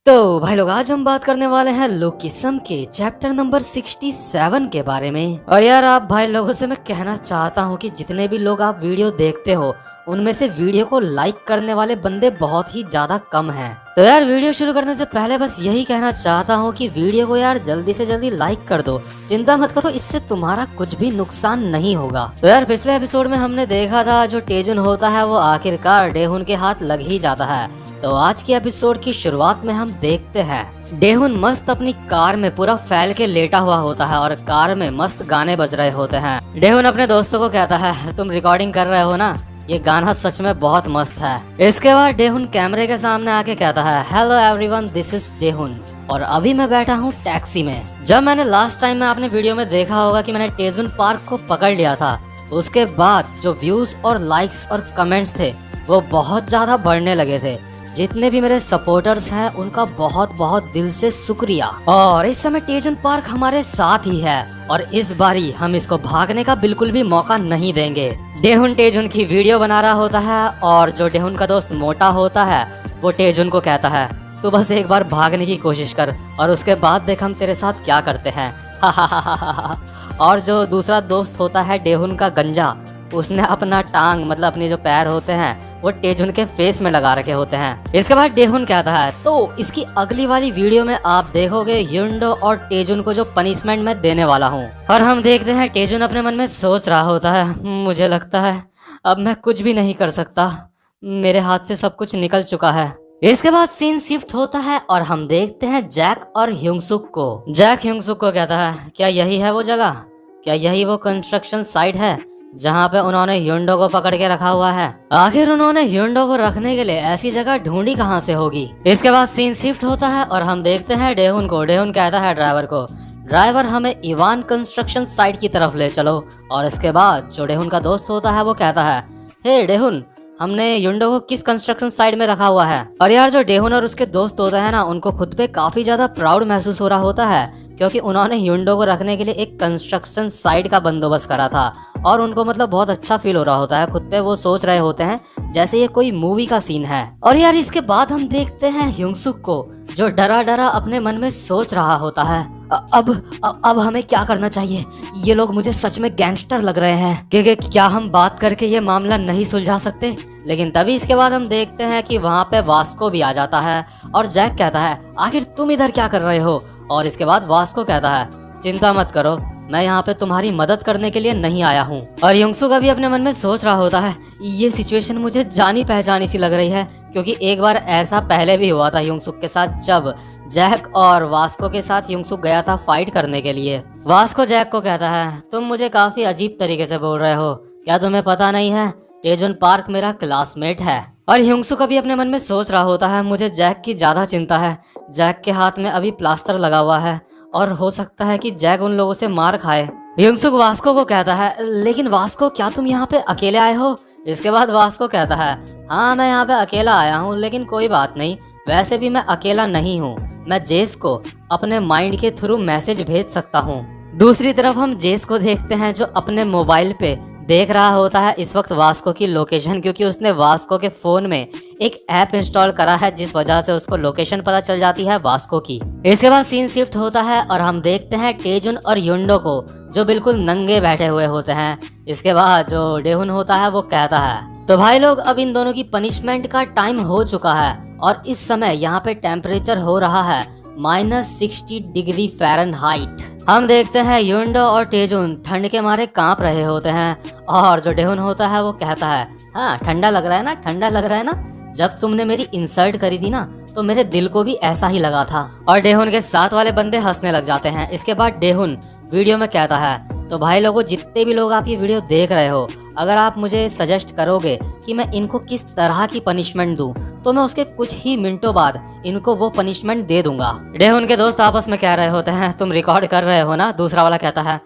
तो भाई लोग आज हम बात करने वाले हैं लोकिसम के चैप्टर नंबर 67 के बारे में। और यार आप भाई लोगों से मैं कहना चाहता हूँ कि जितने भी लोग आप वीडियो देखते हो उनमें से वीडियो को लाइक करने वाले बंदे बहुत ही ज्यादा कम हैं। तो यार वीडियो शुरू करने से पहले बस यही कहना चाहता हूँ कि वीडियो को यार जल्दी से जल्दी लाइक कर दो। चिंता मत करो, इससे तुम्हारा कुछ भी नुकसान नहीं होगा। तो यार पिछले एपिसोड में हमने देखा था जो टेजुन होता है वो आखिरकार डेहुन के हाथ लग ही जाता है। तो आज की एपिसोड की शुरुआत में हम देखते हैं डेहुन मस्त अपनी कार में पूरा फैल के लेटा हुआ होता है और कार में मस्त गाने बज रहे होते हैं। डेहुन अपने दोस्तों को कहता है तुम रिकॉर्डिंग कर रहे हो ना, ये गाना सच में बहुत मस्त है। इसके बाद डेहुन कैमरे के सामने आके कहता है हेलो एवरीवन, दिस इज डेहुन और अभी मैं बैठा हूँ टैक्सी में। जब मैंने लास्ट टाइम में आपने वीडियो में देखा होगा कि मैंने टेजुन पार्क को पकड़ लिया था, उसके बाद जो व्यूज और लाइक्स और कमेंट्स थे वो बहुत ज्यादा बढ़ने लगे थे। जितने भी मेरे सपोर्टर्स हैं उनका बहुत बहुत दिल से शुक्रिया। और इस समय टेजुन पार्क हमारे साथ ही है और इस बारी हम इसको भागने का बिल्कुल भी मौका नहीं देंगे। डेहुन टेजुन की वीडियो बना रहा होता है और जो डेहुन का दोस्त मोटा होता है वो टेजुन को कहता है तू बस एक बार भागने की कोशिश कर और उसके बाद देख हम तेरे साथ क्या करते हैं। और जो दूसरा दोस्त होता है डेहुन का गंजा, उसने अपना टांग मतलब अपने जो पैर होते हैं वो टेजुन के फेस में लगा रखे होते हैं। इसके बाद डेहुन कहता है तो इसकी अगली वाली वीडियो में आप देखोगे युंडो और टेजुन को जो पनिशमेंट मैं देने वाला हूँ। और हम देखते हैं टेजुन अपने मन में सोच रहा होता है मुझे लगता है अब मैं कुछ भी नहीं कर सकता, मेरे हाथ से सब कुछ निकल चुका है। इसके बाद सीन शिफ्ट होता है और हम देखते हैं जैक और ह्युंगसुक को। जैक ह्युंगसुक को कहता है क्या यही है वो जगह, क्या यही वो कंस्ट्रक्शन साइट है जहाँ पे उन्होंने ह्युंडो को पकड़ के रखा हुआ है। आखिर उन्होंने ह्युंडो को रखने के लिए ऐसी जगह ढूंढी कहाँ से होगी। इसके बाद सीन शिफ्ट होता है और हम देखते हैं डेहुन को। डेहुन कहता है ड्राइवर को ड्राइवर हमें इवान कंस्ट्रक्शन साइट की तरफ ले चलो। और इसके बाद जो डेहुन का दोस्त होता है वो कहता है हे डेहुन, हमने ह्युंडो को किस कंस्ट्रक्शन साइट में रखा हुआ है। और यार जो डेहुन और उसके दोस्त होते हैं ना, उनको खुद पे काफी ज्यादा प्राउड महसूस हो रहा होता है क्योंकि उन्होंने ह्युंडो को रखने के लिए एक कंस्ट्रक्शन साइट का बंदोबस्त करा था और उनको मतलब बहुत अच्छा फील हो रहा होता है खुद पे। वो सोच रहे होते हैं जैसे ये कोई मूवी का सीन है। और यार इसके बाद हम देखते हैं ह्युंगसुक को जो डरा डरा अपने मन में सोच रहा होता है अब हमें क्या करना चाहिए। ये लोग मुझे सच में गैंगस्टर लग रहे हैं क्योंकि क्या हम बात करके ये मामला नहीं सुलझा सकते। लेकिन तभी इसके बाद हम देखते हैं कि वहाँ पे वास्को भी आ जाता है और जैक कहता है आखिर तुम इधर क्या कर रहे हो। और इसके बाद वास्को कहता है चिंता मत करो, मैं यहाँ पे तुम्हारी मदद करने के लिए नहीं आया हूँ। और ह्युंगसुक अभी अपने मन में सोच रहा होता है ये सिचुएशन मुझे जानी पहचानी सी लग रही है क्योंकि एक बार ऐसा पहले भी हुआ था ह्युंगसुक के साथ जब जैक और वास्को के साथ ह्युंगसुक गया था फाइट करने के लिए। वास्को जैक को कहता है तुम मुझे काफी अजीब तरीके से बोल रहे हो, क्या तुम्हें पता नहीं है टेजुन पार्क मेरा क्लासमेट है। और ह्युंगसुक अभी अपने मन में सोच रहा होता है मुझे जैक की ज्यादा चिंता है, जैक के हाथ में अभी प्लास्टर लगा हुआ है और हो सकता है कि जैक उन लोगों से मार खाए। ह्युंगसुक वास्को को कहता है लेकिन वास्को क्या तुम यहाँ पे अकेले आए हो। इसके बाद वास्को कहता है हाँ मैं यहाँ पे अकेला आया हूँ, लेकिन कोई बात नहीं, वैसे भी मैं अकेला नहीं हूँ, मैं जेस को अपने माइंड के थ्रू मैसेज भेज सकता हूँ। दूसरी तरफ हम जेस को देखते हैं जो अपने मोबाइल पे देख रहा होता है इस वक्त वास्को की लोकेशन क्योंकि उसने वास्को के फोन में एक ऐप इंस्टॉल करा है जिस वजह से उसको लोकेशन पता चल जाती है वास्को की। इसके बाद सीन शिफ्ट होता है और हम देखते हैं टेजुन और युंडो को जो बिल्कुल नंगे बैठे हुए होते हैं। इसके बाद जो डेहुन होता है वो कहता है तो भाई लोग अब इन दोनों की पनिशमेंट का टाइम हो चुका है और इस समय यहाँ पे टेम्परेचर हो रहा है -60 डिग्री फ़ारेनहाइट। हम देखते हैं युंडो और टेजुन ठंड के मारे कांप रहे होते हैं और जो डेहुन होता है वो कहता है हाँ ठंडा लग रहा है ना, ठंडा लग रहा है ना, जब तुमने मेरी इंसल्ट करी थी ना तो मेरे दिल को भी ऐसा ही लगा था। और डेहुन के साथ वाले बंदे हंसने लग जाते हैं। इसके बाद डेहुन वीडियो में कहता है तो भाई लोगों जितने भी लोग आप ये वीडियो देख रहे हो, अगर आप मुझे सजेस्ट करोगे कि मैं इनको किस तरह की पनिशमेंट दूं तो मैं उसके कुछ ही मिनटों बाद इनको वो पनिशमेंट दे दूंगा। डेहुन के दोस्त आपस में कह रहे होते हैं तुम रिकॉर्ड कर रहे हो ना। दूसरा वाला कहता है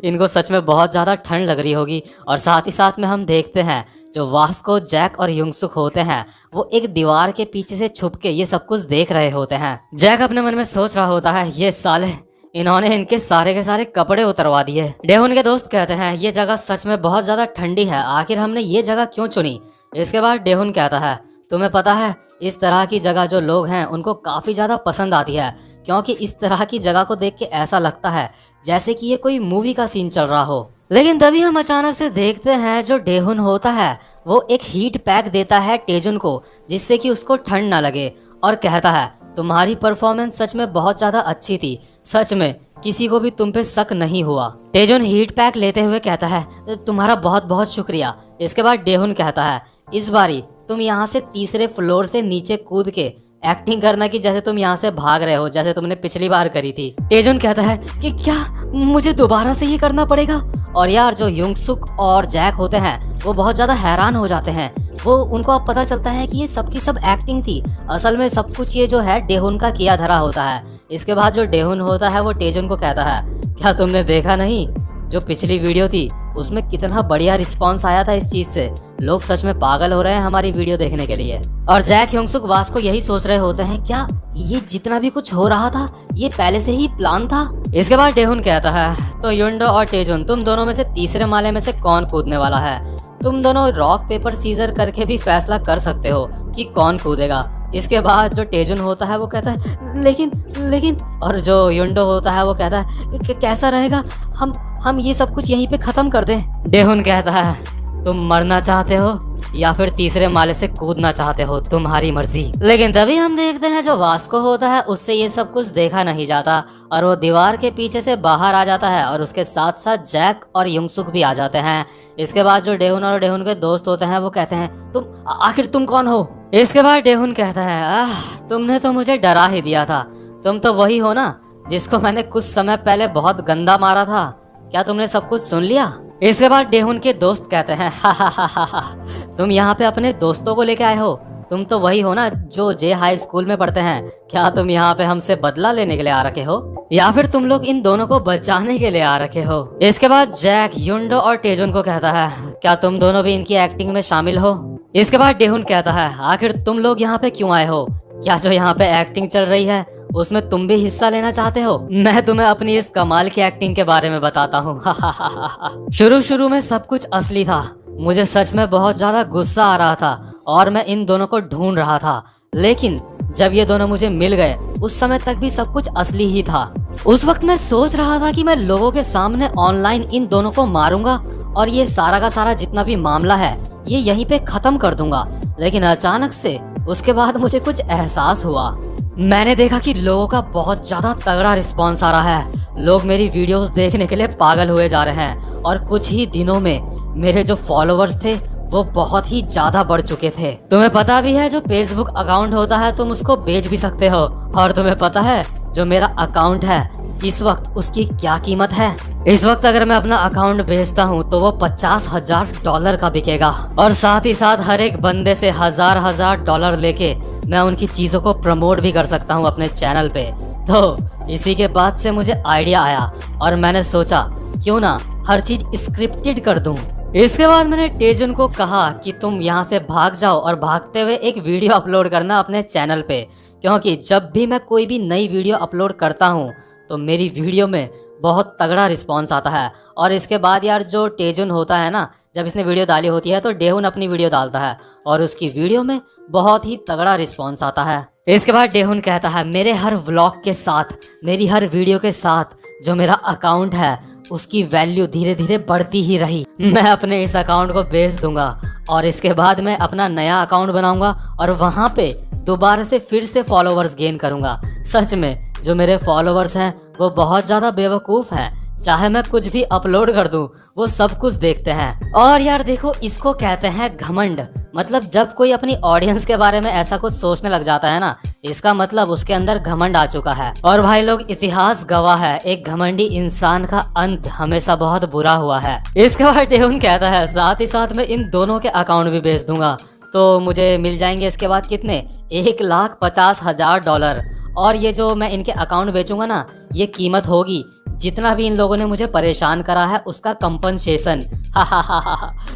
इनको सच में बहुत ज्यादा ठंड लग रही होगी। और साथ ही साथ में हम देखते हैं जो वास्को जैक और ह्युंगसुक होते हैं वो एक दीवार के पीछे से छुप के ये सब कुछ देख रहे होते हैं। जैक अपने मन में सोच रहा होता है ये साले इन्होंने इनके सारे के सारे कपड़े उतरवा दिए। डेहुन के दोस्त कहते हैं ये जगह सच में बहुत ज्यादा ठंडी है, आखिर हमने ये जगह क्यों चुनी। इसके बाद डेहुन कहता है तुम्हें पता है इस तरह की जगह जो लोग हैं उनको काफ़ी ज़्यादा पसंद आती है, क्योंकि इस तरह की जगह को देख के ऐसा लगता है जैसे कि ये कोई मूवी का सीन चल रहा हो। लेकिन तभी हम अचानक से देखते हैं जो डेहुन होता है वो एक हीट पैक देता है टेजुन को, जिससे कि उसको ठंड ना लगे, और कहता है तुम्हारी परफॉर्मेंस सच में बहुत ज़्यादा अच्छी थी, सच में किसी को भी तुम पे शक नहीं हुआ। टेजुन हीट पैक लेते हुए कहता है तुम्हारा बहुत बहुत शुक्रिया। इसके बाद डेहुन कहता है इस बारी तुम यहाँ से तीसरे फ्लोर से नीचे कूद के एक्टिंग करना कि जैसे तुम यहाँ से भाग रहे हो, जैसे तुमने पिछली बार करी थी। टेजुन कहता है कि क्या मुझे दोबारा से ये करना पड़ेगा? और यार जो युंगसुक और जैक होते हैं वो बहुत ज्यादा हैरान हो जाते हैं। वो उनको अब पता चलता है कि ये सब की सब एक्टिंग थी, असल में सब कुछ ये जो है डेहुन का किया धरा होता है। इसके बाद जो डेहुन होता है वो टेजुन को कहता है क्या तुमने देखा नहीं जो पिछली वीडियो थी उसमें कितना बढ़िया रिस्पांस आया था इस चीज से, लोग सच में पागल हो रहे हैं हमारी वीडियो देखने के लिए। और जैक युंगसुक वास को यही सोच रहे होते हैं क्या ये जितना भी कुछ हो रहा था ये पहले से ही प्लान था। इसके बाद डेहुन कहता है तो युंडो और टेजुन तुम दोनों में से तीसरे माले में से कौन कूदने वाला है? तुम दोनों रॉक पेपर सीजर करके भी फैसला कर सकते हो कि कौन कूदेगा। इसके बाद जो टेजुन होता है वो कहता है लेकिन और जो युंडो होता है वो कहता है कैसा रहेगा हम ये सब कुछ यहीं पे खत्म कर दें। डेहुन कहता है तुम मरना चाहते हो या फिर तीसरे माले से कूदना चाहते हो, तुम्हारी मर्जी। लेकिन तभी हम देखते हैं जो वास्को होता है उससे ये सब कुछ देखा नहीं जाता और वो दीवार के पीछे से बाहर आ जाता है और उसके साथ साथ जैक और युंगसुक भी आ जाते हैं। इसके बाद जो डेहुन और डेहुन के दोस्त होते हैं वो कहते हैं आखिर तुम कौन हो? इसके बाद डेहुन कहता है तुमने तो मुझे डरा ही दिया था, तुम तो वही हो ना जिसको मैंने कुछ समय पहले बहुत गंदा मारा था, क्या तुमने सब कुछ सुन लिया? इसके बाद डेहुन के दोस्त कहते हैं हा तुम यहाँ पे अपने दोस्तों को लेके आए हो, तुम तो वही हो ना जो जे हाई स्कूल में पढ़ते हैं, क्या तुम यहाँ पे हमसे बदला लेने के लिए आ रखे हो या फिर तुम लोग इन दोनों को बचाने के लिए आ रखे हो? इसके बाद जैक युंडो और टेजुन को कहता है क्या तुम दोनों भी इनकी एक्टिंग में शामिल हो? इसके बाद डेहुन कहता है आखिर तुम लोग यहाँ पे क्यों आए हो? क्या जो यहाँ पे एक्टिंग चल रही है उसमें तुम भी हिस्सा लेना चाहते हो? मैं तुम्हें अपनी इस कमाल की एक्टिंग के बारे में बताता हूँ। शुरू में सब कुछ असली था, मुझे सच में बहुत ज्यादा गुस्सा आ रहा था और मैं इन दोनों को ढूंढ रहा था, लेकिन जब ये दोनों मुझे मिल गए उस समय तक भी सब कुछ असली ही था। उस वक्त मैं सोच रहा था कि मैं लोगों के सामने ऑनलाइन इन दोनों को मारूंगा और ये सारा का सारा जितना भी मामला है ये यहीं पे खत्म कर दूंगा। लेकिन अचानक से उसके बाद मुझे कुछ एहसास हुआ, मैंने देखा कि लोगों का बहुत ज्यादा तगड़ा रिस्पांस आ रहा है, लोग मेरी वीडियोस देखने के लिए पागल हुए जा रहे हैं और कुछ ही दिनों में मेरे जो फॉलोअर्स थे वो बहुत ही ज्यादा बढ़ चुके थे। तुम्हें पता भी है जो फेसबुक अकाउंट होता है तुम उसको बेच भी सकते हो, और तुम्हें पता है जो मेरा अकाउंट है इस वक्त उसकी क्या कीमत है? इस वक्त अगर मैं अपना अकाउंट बेचता हूँ तो वो $50,000 का बिकेगा और साथ ही साथ हर एक बंदे से हजार डॉलर लेके मैं उनकी चीजों को प्रमोट भी कर सकता हूँ अपने चैनल पे। तो इसी के बाद से मुझे आइडिया आया और मैंने सोचा क्यों ना हर चीज स्क्रिप्टेड कर दूं। इसके बाद मैंने टेजुन को कहा कि तुम यहाँ से भाग जाओ और भागते हुए एक वीडियो अपलोड करना अपने चैनल पे, क्योंकि जब भी मैं कोई भी नई वीडियो अपलोड करता हूँ तो मेरी वीडियो में बहुत तगड़ा रिस्पांस आता है। और इसके बाद यार जो टेजुन होता है ना, जब इसने वीडियो डाली होती है तो डेहुन अपनी वीडियो डालता है और उसकी वीडियो में बहुत ही तगड़ा रिस्पांस आता है। इसके बाद डेहुन कहता है मेरे हर व्लॉग के साथ, मेरी हर वीडियो के साथ जो मेरा अकाउंट है उसकी वैल्यू धीरे धीरे बढ़ती ही रही। मैं अपने इस अकाउंट को बेच दूंगा और इसके बाद मैं अपना नया अकाउंट बनाऊंगा और वहां पे दोबारा से फिर से फॉलोवर्स गेन करूंगा। सच में जो मेरे फॉलोवर्स हैं वो बहुत ज्यादा बेवकूफ हैं, चाहे मैं कुछ भी अपलोड कर दूं वो सब कुछ देखते हैं। और यार देखो इसको कहते हैं घमंड, मतलब जब कोई अपनी ऑडियंस के बारे में ऐसा कुछ सोचने लग जाता है ना, इसका मतलब उसके अंदर घमंड आ चुका है। और भाई लोग इतिहास गवाह है, एक घमंडी इंसान का अंत हमेशा बहुत बुरा हुआ है। इसके बाद डेहुन कहता है साथ ही साथ मैं इन दोनों के अकाउंट भी बेच दूंगा तो मुझे मिल जाएंगे इसके बाद कितने, $1,50,000। और ये जो मैं इनके अकाउंट बेचूंगा ना ये कीमत होगी जितना भी इन लोगों ने मुझे परेशान करा है उसका कंपनसेशन।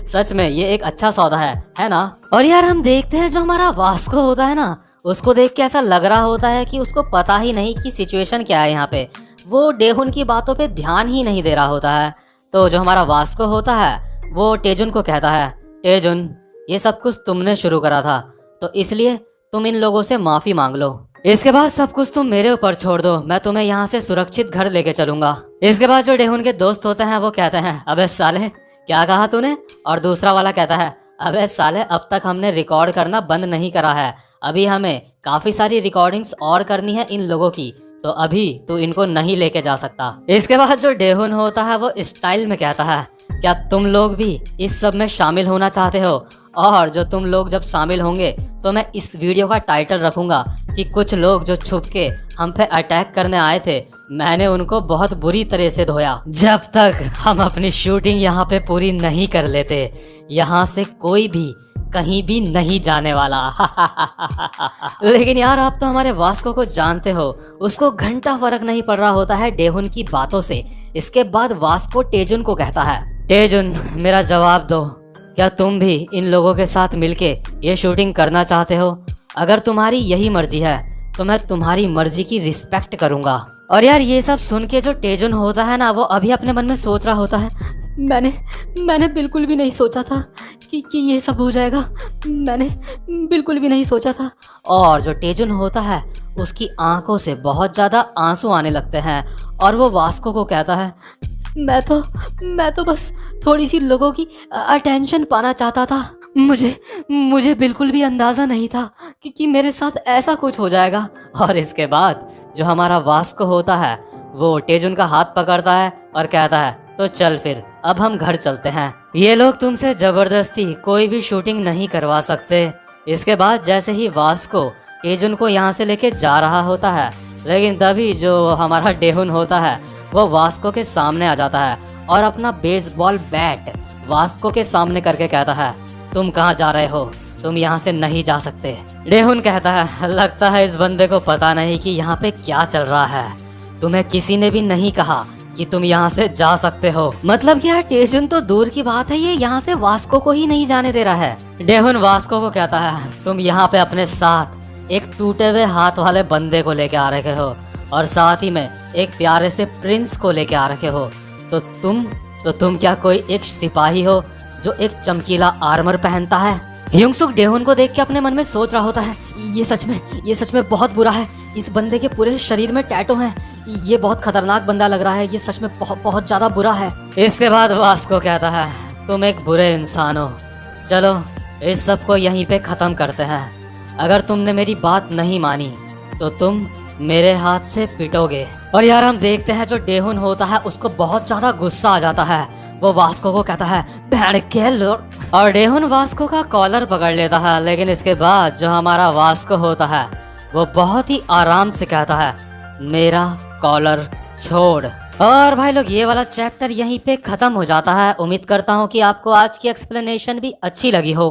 सच में ये एक अच्छा सौदा है ना। और यार हम देखते हैं जो हमारा वास्को होता है ना, उसको देख के ऐसा लग रहा होता है कि उसको पता ही नहीं कि सिचुएशन क्या है यहाँ पे, वो डेहुन की बातों पे ध्यान ही नहीं दे रहा होता है। तो जो हमारा वास्को होता है वो टेजुन को कहता है टेजुन ये सब कुछ तुमने शुरू करा था तो इसलिए तुम इन लोगों से माफी मांग लो। इसके बाद सब कुछ तुम मेरे ऊपर छोड़ दो, मैं तुम्हें यहाँ से सुरक्षित घर लेके चलूंगा। इसके बाद जो डेहुन के दोस्त होते हैं वो कहते हैं, अबे साले क्या कहा तूने? और दूसरा वाला कहता है, अबे साले अब तक हमने रिकॉर्ड करना बंद नहीं करा है, अभी हमें काफी सारी रिकॉर्डिंग्स और करनी है इन लोगों की, तो अभी तू इनको नहीं लेके जा सकता। इसके बाद जो डेहुन होता है वो स्टाइल में कहता है, क्या तुम लोग भी इस सब में शामिल होना चाहते हो? और जो तुम लोग जब शामिल होंगे तो मैं इस वीडियो का टाइटल रखूंगा कि कुछ लोग जो छुप के हम पे अटैक करने आए थे, मैंने उनको बहुत बुरी तरह से धोया। जब तक हम अपनी शूटिंग यहाँ पे पूरी नहीं कर लेते, यहाँ से कोई भी कहीं भी नहीं जाने वाला। लेकिन यार आप तो हमारे वास्को को जानते हो, उसको घंटा फर्क नहीं पड़ रहा होता है डेहुन की बातों से। इसके बाद वास्को टेजुन को कहता है, टेजुन मेरा जवाब दो, क्या तुम भी इन लोगों के साथ मिलके ये शूटिंग करना चाहते हो? अगर तुम्हारी यही मर्जी है तो मैं तुम्हारी मर्जी की रिस्पेक्ट करूंगा। और यार ये सब सुन के जो टेजुन होता है ना, वो अभी अपने मन में सोच रहा होता है, मैंने बिल्कुल भी नहीं सोचा था कि ये सब हो जाएगा, मैंने बिल्कुल भी नहीं सोचा था। और जो टेजुन होता है उसकी आंखों से बहुत ज़्यादा आंसू आने लगते हैं और वो वास्को को कहता है, मैं तो बस थोड़ी सी लोगों की अटेंशन पाना चाहता था, मुझे बिल्कुल भी अंदाज़ा नहीं था कि मेरे साथ ऐसा कुछ हो जाएगा। और इसके बाद जो हमारा वास्को होता है वो टेजुन का हाथ पकड़ता है और कहता है, तो चल फिर अब हम घर चलते हैं, ये लोग तुमसे जबरदस्ती कोई भी शूटिंग नहीं करवा सकते। इसके बाद जैसे ही वास्को टेजुन को यहाँ से लेके जा रहा होता है, लेकिन तभी जो हमारा डेहुन होता है वो वास्को के सामने आ जाता है और अपना बेसबॉल बैट वास्को के सामने करके कहता है, तुम कहाँ जा रहे हो? तुम यहाँ से नहीं जा सकते। डेहुन कहता है, लगता है इस बंदे को पता नहीं कि यहाँ पे क्या चल रहा है, तुम्हें किसी ने भी नहीं कहा कि तुम यहाँ से जा सकते हो। मतलब कि यार टेजुन तो दूर की बात है, ये यहाँ से वास्को को ही नहीं जाने दे रहा है। डेहुन वास्को को कहता है, तुम यहाँ पे अपने साथ एक टूटे हुए हाथ वाले बंदे को लेके आ रखे हो और साथ ही में एक प्यारे से प्रिंस को लेके आ रखे हो, तो तुम क्या कोई एक सिपाही हो जो एक चमकीला आर्मर पहनता है? ह्यूंगसुक डेहुन को देख के अपने मन में सोच रहा होता है, ये सच में बहुत बुरा है, इस बंदे के पूरे शरीर में टैटू हैं, ये बहुत खतरनाक बंदा लग रहा है, ये सच में बहुत ज्यादा बुरा है। इसके बाद वास्को कहता है, तुम एक बुरे इंसान हो, चलो इस सब को यहीं पे खत्म करते हैं, अगर तुमने मेरी बात नहीं मानी तो तुम मेरे हाथ से पिटोगे। और यार हम देखते हैं जो डेहुन होता है उसको बहुत ज्यादा गुस्सा आ जाता है, वो वास्को को कहता है, भेड़ के लो, और डेहुन वास्को का कॉलर पकड़ लेता है। लेकिन इसके बाद जो हमारा वास्को होता है वो बहुत ही आराम से कहता है, मेरा कॉलर छोड़। और भाई लोग ये वाला चैप्टर यहीं पे खत्म हो जाता है। उम्मीद करता हूँ कि आपको आज की एक्सप्लेनेशन भी अच्छी लगी हो।